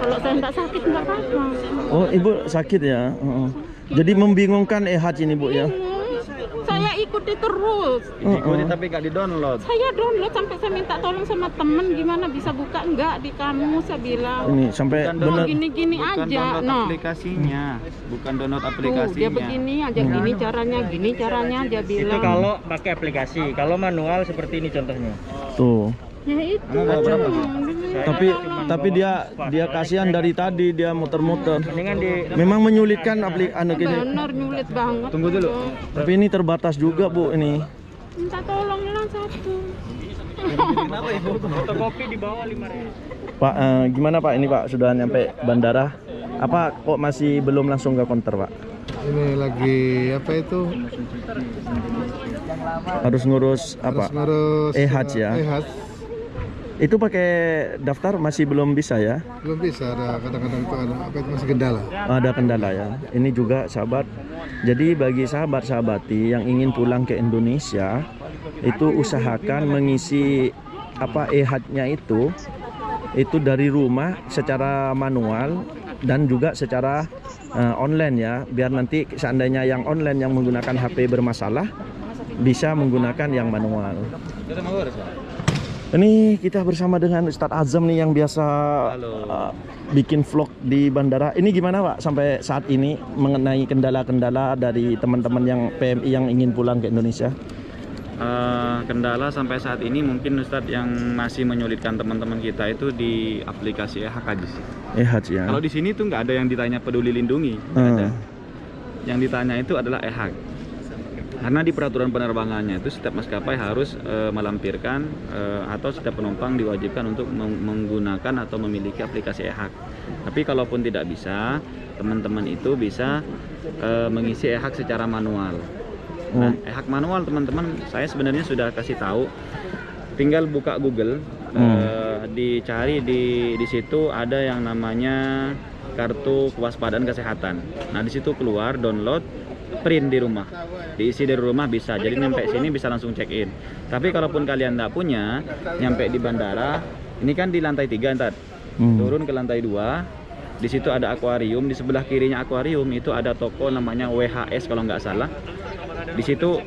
Kalau saya nggak sakit nggak apa-apa. Oh, ibu sakit ya? Jadi membingungkan e-Hajj ini, Bu ya? Saya ikuti terus. Ikuti tapi nggak di-download. Saya download sampai saya minta tolong sama temen gimana bisa buka, enggak di kamu saya bilang. Ini sampai benar. Gini-gini aja, Download aplikasinya, bukan download aplikasinya. Dia begini aja, gini caranya dia bilang. Itu kalau pakai aplikasi, kalau manual seperti ini contohnya. Tuh. Ya itu. Kamu bawa berapa? Tapi dia kasihan dari tadi dia muter-muter. Mendingan di Memang menyulitkan anak ini. Bener nyulit banget. Tunggu dulu. Tapi ini terbatas juga, Bu, ini. Minta tolong lah satu. Kenapa ibu? fotokopi di bawah 5.000. Pak, gimana Pak? Ini Pak sudah nyampe bandara. Apa kok masih belum langsung ke counter, Pak? Ini lagi apa itu? Harus ngurus apa? Harus ngurus e-Hajj ya. e-Hajj. Itu pakai daftar masih belum bisa ya? Belum bisa, ada kadang-kadang itu ada apa itu masih kendala. Ada kendala ya. Ini juga sahabat. Jadi bagi sahabat-sahabati yang ingin pulang ke Indonesia, itu usahakan mengisi apa e-Hajj-nya itu dari rumah secara manual dan juga secara online ya, biar nanti seandainya yang online yang menggunakan HP bermasalah bisa menggunakan yang manual. Ini kita bersama dengan Ustadz Azam nih yang biasa bikin vlog di bandara. Ini gimana Pak sampai saat ini mengenai kendala-kendala dari teman-teman yang PMI yang ingin pulang ke Indonesia? Kendala sampai saat ini mungkin Ustadz yang masih menyulitkan teman-teman kita itu di aplikasi e-Hajj. E-Hajj ya. Kalau di sini tuh nggak ada yang ditanya peduli lindungi, nggak ada. Yang ditanya itu adalah e-Hajj. Karena di peraturan penerbangannya itu setiap maskapai harus melampirkan atau setiap penumpang diwajibkan untuk menggunakan atau memiliki aplikasi e-Hajj. Tapi kalaupun tidak bisa, teman-teman itu bisa mengisi e-Hajj secara manual. Nah, e-Hajj manual teman-teman, saya sebenarnya sudah kasih tahu. Tinggal buka Google, dicari di situ ada yang namanya kartu kewaspadaan kesehatan. Nah, di situ keluar download, print di rumah, diisi dari rumah bisa. Jadi nyampe sini bisa langsung check in. Tapi kalaupun kalian tidak punya, nyampe di bandara, ini kan di lantai 3 ntar, turun ke lantai 2. Di situ ada akuarium, di sebelah kirinya akuarium itu ada toko namanya WHS kalau nggak salah. Di situ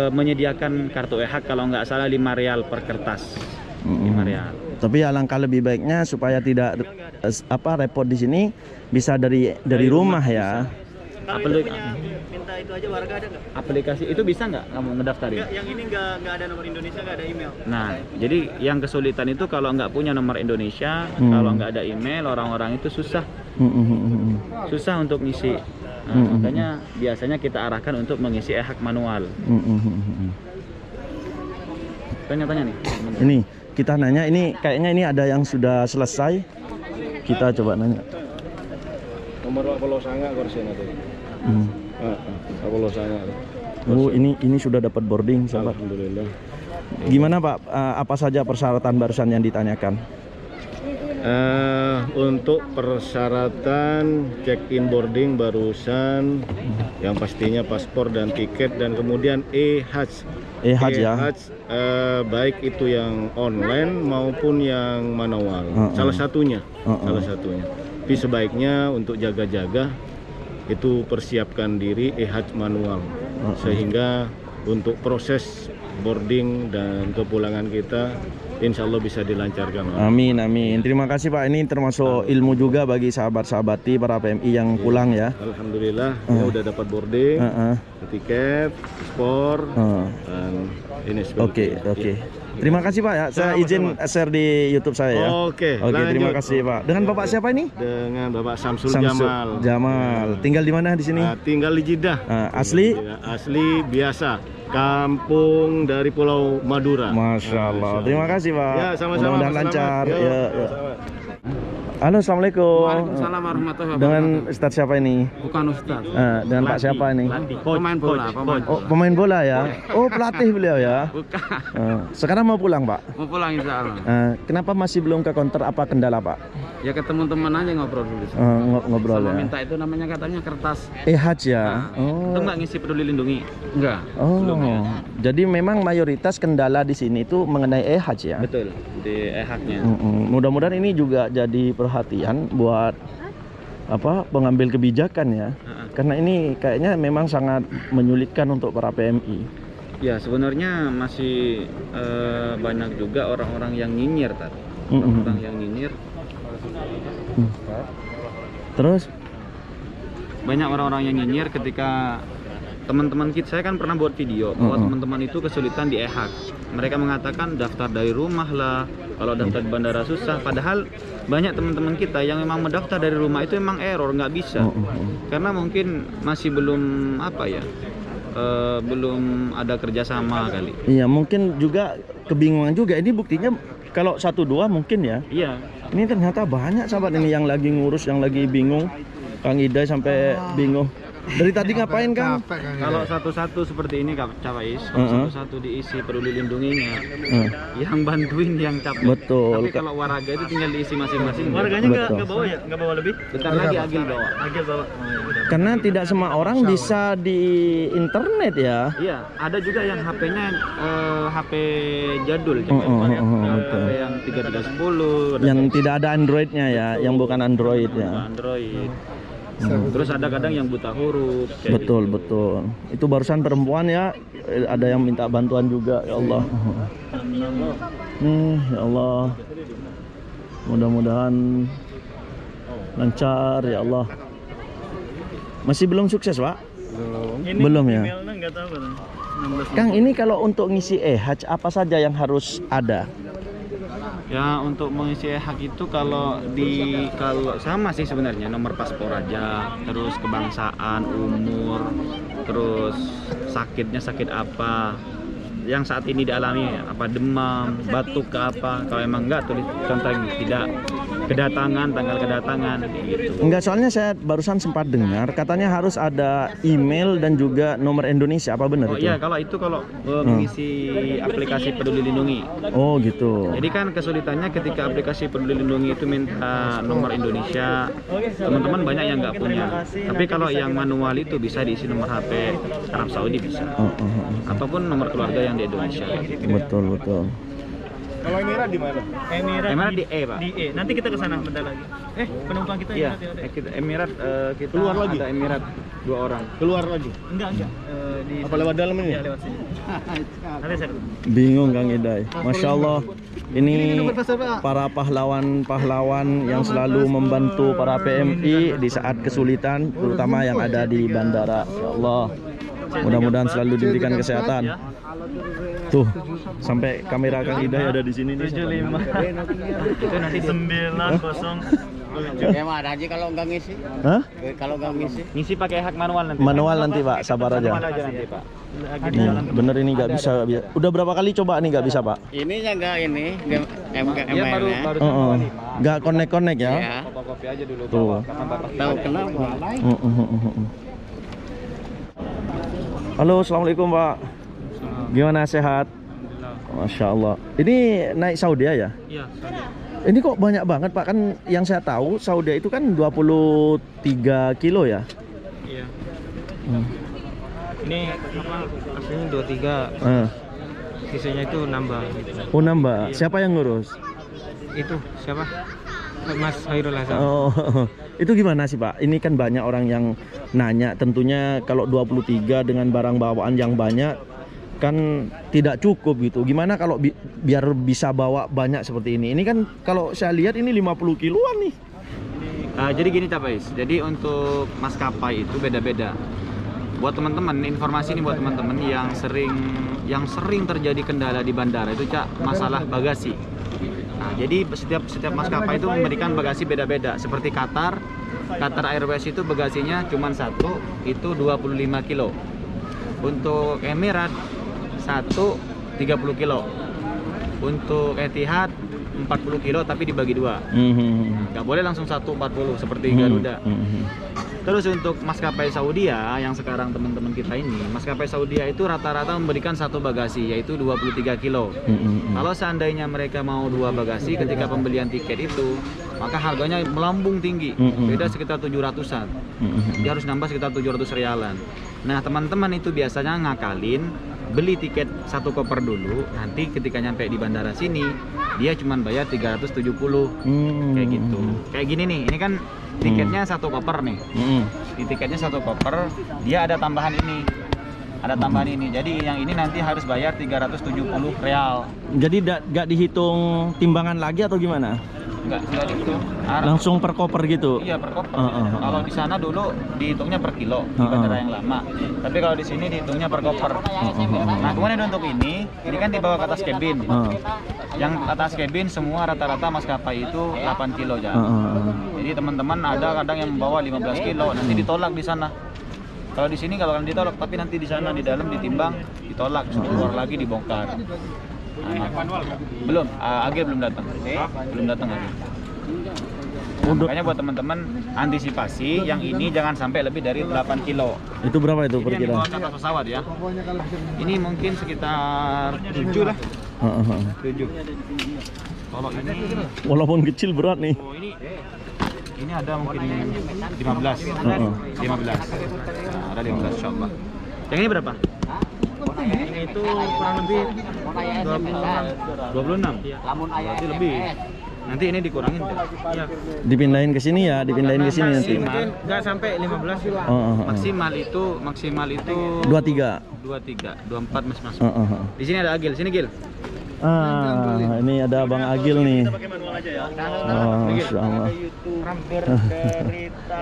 menyediakan kartu e-Hajj kalau nggak salah 5 rial per kertas. 5 rial. Tapi alangkah lebih baiknya supaya tidak repot di sini, bisa dari rumah ya. Minta itu aja warga ada nggak? Aplikasi itu bisa nggak kamu ngedaftarin? Yang ini nggak ada nomor Indonesia, nggak ada email. Nah, jadi yang kesulitan itu kalau nggak punya nomor Indonesia, kalau nggak ada email, orang-orang itu susah untuk ngisi. Nah, makanya biasanya kita arahkan untuk mengisi e-Hajj manual. Tanya-tanya nih. Ini kita nanya, ini kayaknya ini ada yang sudah selesai. Kita coba nanya. Nomor kalau sangat kursi nanti. Kalau sangat. Bu, ini sudah dapat boarding, sahabat. Alhamdulillah. Gimana Pak? Apa saja persyaratan barusan yang ditanyakan? Untuk persyaratan check-in boarding barusan, yang pastinya paspor dan tiket, dan kemudian e-Hajj. E-Hajj ya. E-Hajj, baik itu yang online maupun yang manual. Salah satunya. Tapi sebaiknya untuk jaga-jaga itu persiapkan diri e-Hajj manual, sehingga untuk proses boarding dan kepulangan kita insya Allah bisa dilancarkan. Amin, amin. Terima kasih Pak. Ini termasuk ilmu juga bagi sahabat-sahabati para PMI yang pulang ya. Alhamdulillah, ya udah dapat boarding, tiket, paspor, dan ini. Oke. Terima kasih Pak ya. Saya izin share di YouTube saya ya. Oke, terima kasih Pak. Dengan Bapak siapa ini? Dengan Bapak Samsul Jamal. Jamal. Tinggal di mana di sini? Tinggal di Jeddah. Asli? Asli biasa. Kampung dari Pulau Madura. Masya Allah. Terima kasih Pak. Ya, sama-sama. Mudah-mudahan lancar. Ya. Halo, assalamualaikum. Waalaikumsalam warahmatullahi wabarakatuh. Dengan Ustadz siapa ini? Bukan Ustadz. Dengan Pak siapa ini? Pemain bola. Oh, pemain bola ya. Oh, pelatih beliau ya. Bukan. Sekarang mau pulang Pak? Mau pulang insya Allah. Kenapa masih belum ke counter? Apa kendala Pak? Ya ketemu teman aja ngobrol dulu. Ngobrol Sama ya. minta itu namanya katanya kertas. EHAJ ya. Itu nggak ngisi peduli lindungi. Enggak. Oh, jadi memang mayoritas kendala di sini itu mengenai EHAJ ya. Betul, di e-haknya. Mudah-mudahan ini juga jadi perhatian buat pengambil kebijakan ya. Karena ini kayaknya memang sangat menyulitkan untuk para PMI. Ya sebenarnya masih banyak juga orang-orang yang nyinyir tadi. Orang yang nyinyir. Terus Banyak orang-orang yang nyinyir ketika teman-teman kita, saya kan pernah buat video bahwa teman-teman itu kesulitan di e-hak. Mereka mengatakan daftar dari rumah lah, kalau daftar di bandara susah. Padahal banyak teman-teman kita yang memang mendaftar dari rumah itu memang error, nggak bisa. Karena mungkin masih belum belum ada kerjasama kali. iya mungkin juga kebingungan juga. Ini buktinya kalau 1-2 mungkin ya. Iya. Ini ternyata banyak sahabat ini yang lagi ngurus, yang lagi bingung. Kang Idai sampai bingung. Dari tadi ngapain Kang? Kalau satu-satu seperti ini Kak Cawais, kalau satu-satu diisi peduli lindunginya, yang bantuin yang capek. Betul. Tapi kalau warga itu tinggal diisi masing-masing. Warganya nggak bawa ya? Nggak bawa lebih? Bentar lagi Agil bawa. Agil bawa. Karena tidak semua orang bisa di internet ya. Iya, ada juga yang HP-nya HP jadul, HP yang 3310, Yang tidak ada Androidnya ya, yang bukan Android ya. Android. Terus ada kadang yang buta huruf. Betul, betul. Itu barusan perempuan ya, ada yang minta bantuan juga, ya Allah. Nih, ya Allah. Mudah-mudahan lancar ya Allah. Masih belum sukses, Pak? Belum ya. Emailnya nggak tahu kan. 16. Kang, ini kalau untuk ngisi EHAJ apa saja yang harus ada? Ya untuk mengisi e-hak itu kalau sama sih sebenarnya, nomor paspor aja, terus kebangsaan, umur, terus sakitnya sakit apa, yang saat ini dialami apa, demam, batuk ke apa. Kalau emang enggak tulis contoh tidak kedatangan, tanggal kedatangan gitu. Enggak, soalnya saya barusan sempat dengar katanya harus ada email dan juga nomor Indonesia, apa benar Oh itu? iya, kalau itu mengisi aplikasi Peduli Lindungi. Oh gitu. Jadi kan kesulitannya ketika aplikasi Peduli Lindungi itu minta nomor Indonesia, teman-teman banyak yang nggak punya. Tapi kalau yang manual itu bisa diisi nomor HP Arab Saudi bisa, ataupun nomor keluarga yang di Indonesia. Betul, betul. Kalau Emirat di mana? Emirat di E, Pak. Di E. Nanti kita ke sana bentar lagi. Penumpang kita Iya, Emirat ya? Emirat kita Keluar lagi? ada Emirat 2 orang. Keluar lagi? Enggak. Di Apa lewat dalam ini? Iya, lewat sini. Nanti saya Bingung Kang Idai. Masya Allah. Ini para pahlawan-pahlawan yang selalu membantu para PMI di saat kesulitan, terutama yang ada di bandara. Ya Allah, mudah-mudahan selalu diberikan kesehatan. Tuh, sampai kamera Kang Idai ada di sini nih. 75. Itu nanti 907. Ya mah ada aja kalau nggak ngisi. Hah? Kalau nggak ngisi. Ngisi pakai hak manual nanti. Manual nanti Pak, sabar aja. Manual aja nanti, Pak. Nih, bener ini nggak bisa. Udah berapa kali coba nih nggak bisa Pak? Ininya nggak ini, Iya baru ML-nya. Nggak connect ya? Ya. Fotokopi aja dulu. Tuh. Karena batas Tahu kenapa? Halo, assalamualaikum Pak. Gimana, sehat? Masya Allah. Ini naik Saudi ya? Iya, Ini kok banyak banget Pak, kan yang saya tahu Saudi itu kan 23 kilo ya? Iya. Ini apa? Aslinya 23. Sisanya itu nambah. Oh nambah. Siapa yang ngurus? Itu siapa? Mas Hairul Hasan. Oh, itu gimana sih Pak? Ini kan banyak orang yang nanya. Tentunya kalau 23 dengan barang bawaan yang banyak kan tidak cukup gitu. Gimana kalau biar bisa bawa banyak seperti ini? Ini kan kalau saya lihat ini 50 kiloan nih. Jadi gini Capais, jadi untuk maskapai itu beda-beda. Buat teman-teman, informasi ini buat teman-teman yang sering terjadi kendala di bandara itu Cak, masalah bagasi. Nah, jadi setiap maskapai itu memberikan bagasi beda-beda. Seperti Qatar Airways itu bagasinya cuma satu, itu 25 kilo. Untuk Emirat 30 kilo. Untuk Etihad 40 kilo tapi dibagi 2. Nggak boleh langsung 40 seperti Garuda. Terus untuk maskapai Saudi yang sekarang teman-teman kita ini, maskapai Saudi itu rata-rata memberikan satu bagasi yaitu 23 kilo. Kalau seandainya mereka mau 2 bagasi ketika pembelian tiket itu, maka harganya melambung tinggi, beda sekitar 700-an. Dia harus nambah sekitar 700 rialan. Nah, teman-teman itu biasanya ngakalin beli tiket 1 koper dulu, nanti ketika nyampe di bandara sini dia cuma bayar 370. Kayak gitu. Kayak gini nih, ini kan tiketnya 1 koper nih. Di tiketnya 1 koper, dia ada tambahan ini. Ada tambahan ini. Jadi yang ini nanti harus bayar 370 real. Jadi gak dihitung timbangan lagi atau gimana? Enggak dihitung. Langsung per koper gitu? Iya, per koper. Kalau di sana dulu dihitungnya per kilo di bandara yang lama. Tapi kalau di sini dihitungnya per koper. Nah, kemudian untuk ini kan dibawa ke atas kabin. Yang atas kabin semua rata-rata maskapai itu 8 kilo ya. Jadi teman-teman ada kadang yang membawa 15 kilo, nanti ditolak di sana. Kalau di sini kalau kalian ditolak, tapi nanti di sana di dalam ditimbang, ditolak, keluar lagi dibongkar. Belum, Agil belum datang. Belum datang lagi. Makanya buat teman-teman antisipasi yang ini jangan sampai lebih dari 8 kilo. Itu berapa itu Ini yang perkiraan? dibawa ke atas pesawat ya. Ini mungkin sekitar 7 lah. 7. Kalau ini Walaupun kecil berat nih. oh ini ada mungkin 15. 15. Nah, ada 15 insyaallah. Yang ini berapa? Ini itu kurang lebih 26. Berarti lebih. Nanti ini dikurangin ya? Iya. Dipindahin ke sini ya, dipindahin ke sini nanti. mungkin nggak sampai 15 sih. Maksimal itu 23. 24 masuk. Di sini ada Agil, sini Gil. Ini ada Bang Agil nih. Masya Allah. Hampir cerita.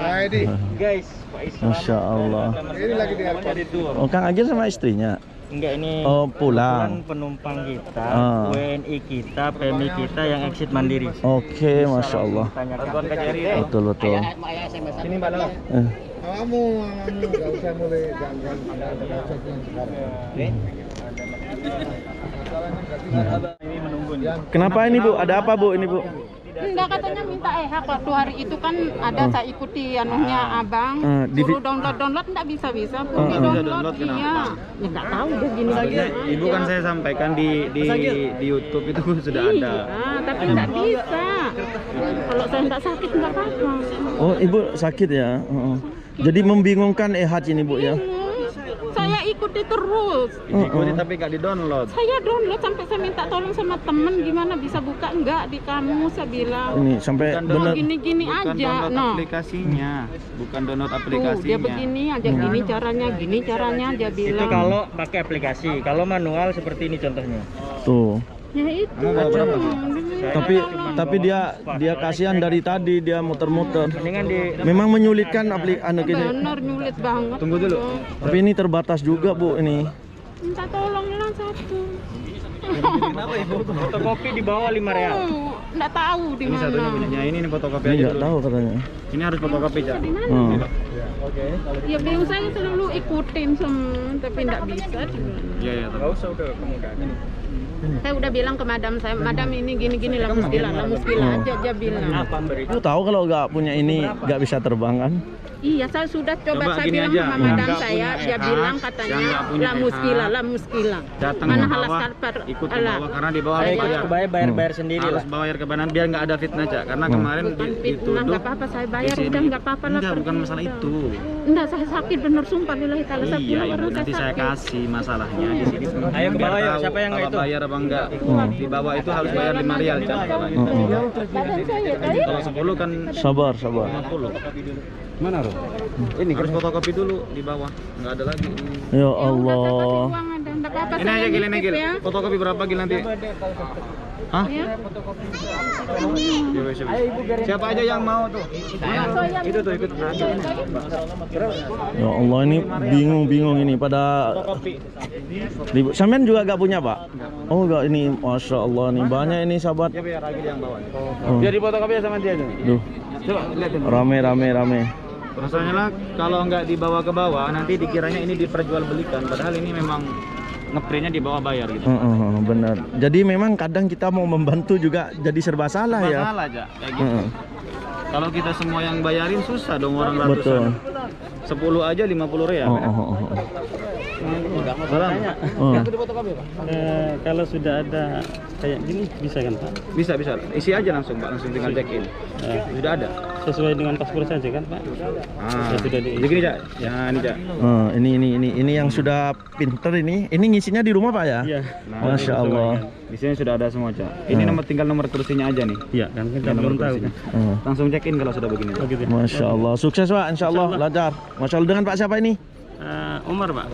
Guys, Pak Islam. Masya Allah. Ini lagi di airport itu. Oh, Kang Agil sama istrinya? Enggak, ini pulang. penumpang kita, WNI kita, PMI kita yang exit mandiri. Oke, Masya Allah. Bantuan KJRI. Betul. Sini Mbak Nala. Kamu nggak usah mulai gangguan Kenapa ini Bu? Ada apa Bu ini Bu? Enggak, katanya minta waktu hari itu kan ada saya ikuti anunya abang, suruh download enggak bisa pun download iya. Ya enggak tahu deh gini aja. Ibu kan saya sampaikan di YouTube itu sudah ada. Tapi enggak bisa. Kalau saya enggak sakit enggak apa-apa. Oh, Ibu sakit ya? Jadi membingungkan Haji ini Bu ya? Saya ikuti terus. Ikuti tapi nggak di-download. Saya download sampai saya minta tolong sama temen gimana bisa buka enggak di kamu, saya bilang. Ini sampai benar. Gini-gini Bukan aja. download aplikasinya. Bukan download aplikasinya. Dia begini aja, gini caranya dia bilang. Itu kalau pakai aplikasi, kalau manual seperti ini contohnya. Tuh. Ya itu. Tapi dia kasihan dari tadi dia muter-muter. Memang menyulitkan aplikasi gini. Benar nyulit banget. Tunggu dulu. Tapi ini terbatas juga Bu ini. Minta tolonglah satu. Kenapa Ibu? Fotokopi di bawah 5 real. Enggak tahu di Ini mana. satunya punyanya ini fotokopi Ini aja nggak dulu. tahu katanya. Ini harus fotokopi aja. Di mana? Ya bingung saya selalu ikutin semua tapi enggak bisa. Iya. Enggak usah udah kamu udah. Saya udah bilang ke madam saya, madam ini gini-gini lah muskilah aja dia bilang. Apa beri? Lu tahu kalau nggak punya ini nggak bisa terbang kan? Iya, saya sudah coba saya gini bilang aja, sama madam nggak saya, punya dia EH, bilang yang katanya nggak punya la muskilah. Datang Mana ke halas bawah, karpet. ikut ke bawah karena di bawah Saya harus Bayar sendiri harus lah. bayar ke banan biar nggak ada fitnah Cak. Karena kemarin Bukan fitnah, dituduh nggak apa-apa saya bayar, di sini. udah nggak apa-apa lah. Enggak, bukan pergi, masalah udah. itu. Enggak, saya sakit bener sumpah billahi taala saya Iya, pulang Ibu, baru nanti saya sakit. kasih masalahnya di sini. Ayo ke bawah yuk, Tahu siapa yang kalau itu? bayar apa enggak. Di bawah itu harus bayar 5 rial Cak. Badan saya tadi. Kalau 10 kan Sabar. 50. Mana Ro? Ini harus fotokopi dulu di bawah. Enggak ada lagi. Ya Ya udah, saya kasih Allah. uang ada. Enggak apa-apa Ini saya aja Gil, ini nitip Gil. ya. Fotokopi berapa Gil nanti? Hah? Ya. Siapa aja yang mau tuh? Itu tuh ikut. Ya Allah ini bingung ini pada ribut. Sampean juga gak punya Pak? Oh enggak, ini Masya Allah nih banyak ini sahabat. Dia biar lagi yang bawa. Oh. Biar difotokopi sama dia aja. Duh, Coba lihat ini. rame. Rasanya lah kalau nggak dibawa ke bawah nanti dikiranya ini diperjualbelikan. Padahal ini memang ngeprintnya di bawah bayar gitu. Bener. Jadi memang kadang kita mau membantu juga jadi serba salah ya. Masalah aja kayak gitu. Kalau kita semua yang bayarin susah dong orang ratusan. Betul. 10 aja 50 rial. Kalau sudah ada kayak gini bisa kan Pak? Bisa. Isi aja langsung Pak, langsung tinggal check in. Sudah ada. Sesuai dengan paspor saja kan Pak? Sudah di. Jadi gini Cak. Ya ini Cak. Ini yang sudah pinter ini. Ini ngisinya di rumah Pak ya? Iya. Masya Allah. Di sini sudah ada semua Cak. Ini tinggal nomor kursinya aja nih. Iya, kan kita belum tahu. Langsung check in kalau sudah begini. Masya Allah. Sukses Pak, Insya Allah lancar. Masya Allah. Dengan Pak siapa ini? Umar Pak.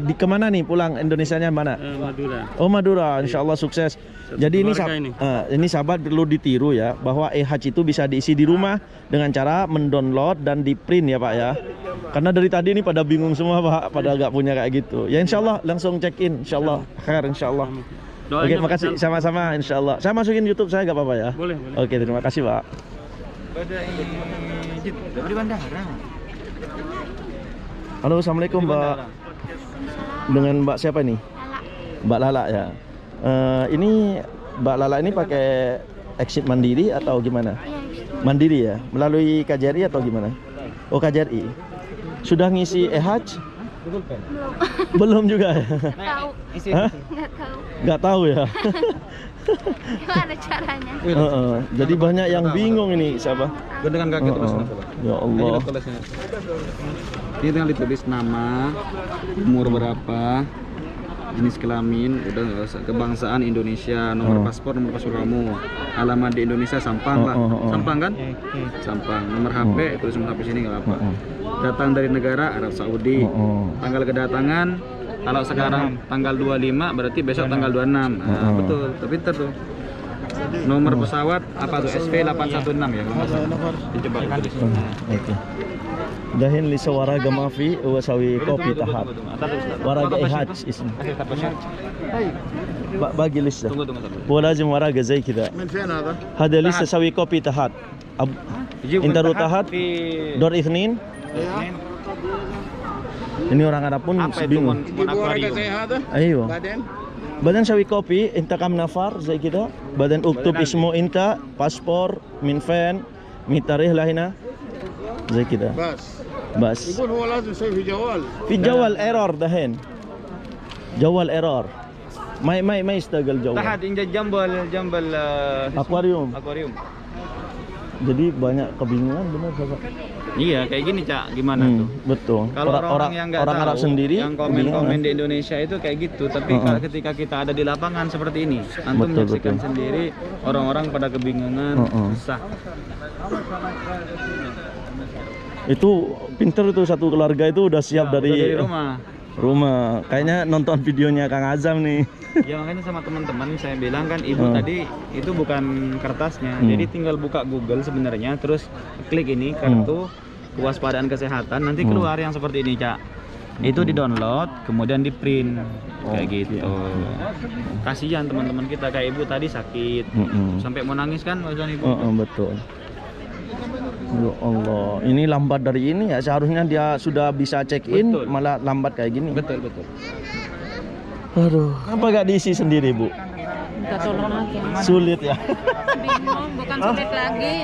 Di kemana nih pulang? Indonesianya mana? Madura. Oh Madura, Insya Allah sukses. Jadi ini sahabat perlu ditiru ya, bahwa e-hajj itu bisa diisi di rumah dengan cara mendownload dan di print ya Pak ya. Karena dari tadi ini pada bingung semua Pak, pada agak punya kayak gitu. Ya Insya Allah langsung check in, Insya Allah. Khair Insya Allah. Oke, makasih sama-sama Insya Allah. Saya masukin YouTube saya nggak apa-apa ya? Boleh. Oke, terima kasih Pak. Di bandara. Halo, assalamualaikum Mbak. Dengan Mbak siapa nih? Mbak Lala ya. Ini Mbak Lala ini pakai exit mandiri atau gimana? Mandiri ya, melalui KJRI atau gimana? Oh KJRI. Sudah ngisi e-hajj? Belum juga ya? Tahu. Hah? Nggak tahu ya. Gimana caranya? Jadi banyak yang bingung ini siapa? Dengan kaki tulis. Ya Allah. Ini tinggal ditulis nama, umur berapa, jenis kelamin, udah kebangsaan Indonesia, nomor paspor kamu, alamat di Indonesia Sampang lah, Sampang kan? Sampang, nomor HP, tulis nomor HP sini nggak apa. Datang dari negara Arab Saudi, tanggal kedatangan, kalau sekarang tanggal 25 berarti besok tanggal 26. Nah, betul, pinter tuh. Nomor pesawat apa tuh? SV 816 ya kalau nggak salah. Dicoba tulis. Oke. Dahin li sawaraga mafi wa sawi kopi tahap. Waraga e-hajj ism. باقي لسه هو لازم ورقه زي كذا. من فين هذا؟ هذا لسه سوي كوبي تحت. انت رو تحت دور اثنين. Ini orang Arab pun bingung. ايوه بعدين سوي كوبي انت كم نفر زي كذا بعدين اكتب اسمه انت باسبور من فين من تاريخ هنا زي كذا بس يقول هو لازم يسوي في جوال. في الجوال ايرور دحين جوال ايرور ما يشتغل جوال تحت جنب akuarium. Jadi banyak kebingungan benar Bapak. Iya kayak gini Cak, gimana tuh? Betul. Kalau orang yang nggak tahu, Arab sendiri yang komen di Indonesia itu kayak gitu, tapi ketika kita ada di lapangan seperti ini, antum menyaksikan sendiri orang-orang pada kebingungan, susah. Itu pinter itu satu keluarga itu udah siap dari rumah. Kayaknya nonton videonya Kang Azam nih. Ya makanya sama teman-teman saya bilang kan ibu tadi itu bukan kertasnya, jadi tinggal buka Google sebenarnya, terus klik ini kartu kewaspadaan kesehatan, nanti keluar yang seperti ini Cak. Itu di download, kemudian di print kayak gitu. Kasihan teman-teman kita kayak ibu tadi sakit, sampai mau nangis kan wajah ibu. Betul. Ya Allah, ini lambat dari ini ya, seharusnya dia sudah bisa check in, malah lambat kayak gini. Betul. Aduh, kenapa gak diisi sendiri Bu? Minta tolong aja. Sulit ya? Bingung, bukan sulit lagi.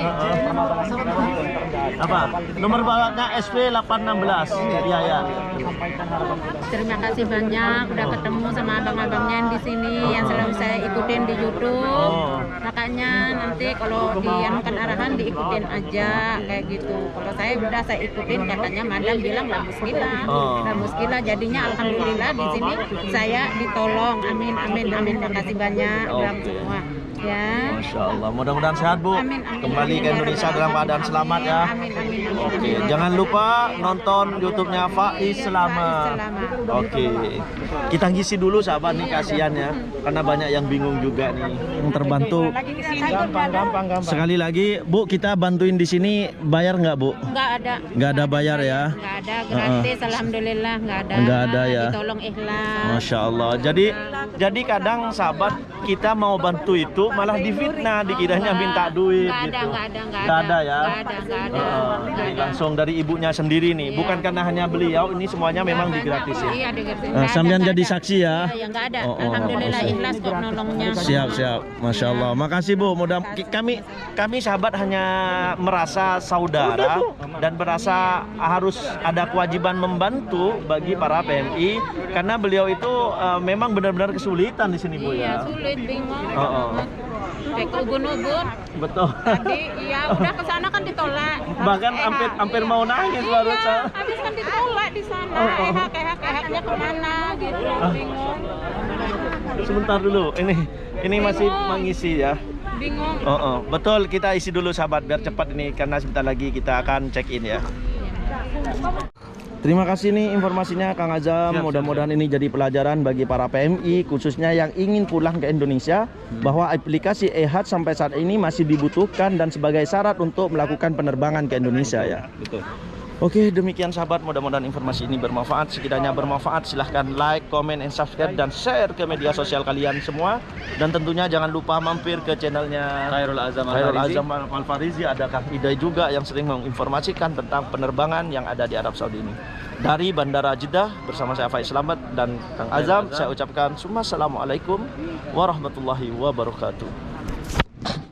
Apa? Nomor bawahnya SP 816. Ya. Terima kasih banyak udah ketemu sama abang-abangnya yang di sini yang selalu saya ikutin di YouTube. Makanya nanti kalau dianukan arahan diikutin aja kayak gitu. Kalau saya ikutin katanya madam bilang lah muskilah. Jadinya alhamdulillah di sini saya ditolong. Amin. Makasih banyak semua. Ya. Masya Allah. Mudah-mudahan sehat Bu. Amin. Kembali ke Indonesia dalam keadaan selamat ya. Amin. Oke. Jangan lupa nonton YouTube-nya Faiz Selamat. Oke. Kita ngisi dulu sahabat nih, kasihan ya. Karena banyak yang bingung juga nih. Yang terbantu. Gampang. Sekali lagi Bu, kita bantuin di sini, bayar nggak Bu? Nggak ada bayar ya? Nggak ada, gratis. Alhamdulillah nggak ada. Nggak ada ya. Ditolong ikhlas. Masya Allah. Jadi kadang sahabat kita mau bantu itu malah difitnah, dikiranya minta duit gitu. Nggak ada ya. Jadi langsung dari ibunya sendiri nih, bukan karena hanya beliau, ini semuanya memang digratisin. Iya, digratisin. Sampean jadi saksi ya. Ya nggak ada. Alhamdulillah ikhlas kok nolongnya. Siap, masya Allah. Makasih Bu. Mudah kami sahabat hanya merasa saudara dan merasa harus ada kewajiban membantu bagi para PMI karena beliau itu memang benar-benar kesulitan di sini Bu ya. Iya, sulit, bingung. Kayak ke ubun-ubun. Betul. Tadi iya udah ke sana kan ditolak. Bahkan hampir mau nangis barusan. Habis kan ditolak di sana. Ehaknya kemana gitu, bingung. Sebentar dulu, ini masih mengisi ya. Bingung. Betul, kita isi dulu sahabat biar cepat ini karena sebentar lagi kita akan check in ya. Terima kasih nih informasinya Kang Azam. Mudah-mudahan ini jadi pelajaran bagi para PMI khususnya yang ingin pulang ke Indonesia bahwa aplikasi e-Hajj sampai saat ini masih dibutuhkan dan sebagai syarat untuk melakukan penerbangan ke Indonesia ya. Betul. Oke, demikian sahabat, mudah-mudahan informasi ini bermanfaat. Sekiranya bermanfaat, silahkan like, comment, and subscribe dan share ke media sosial kalian semua. Dan tentunya jangan lupa mampir ke channelnya Khairul Azam Al-Farizi. Ada Kang Idai juga yang sering menginformasikan tentang penerbangan yang ada di Arab Saudi ini. Dari Bandara Jeddah bersama saya Faiz Slamet dan Kang Azam, saya ucapkan assalamualaikum warahmatullahi wabarakatuh.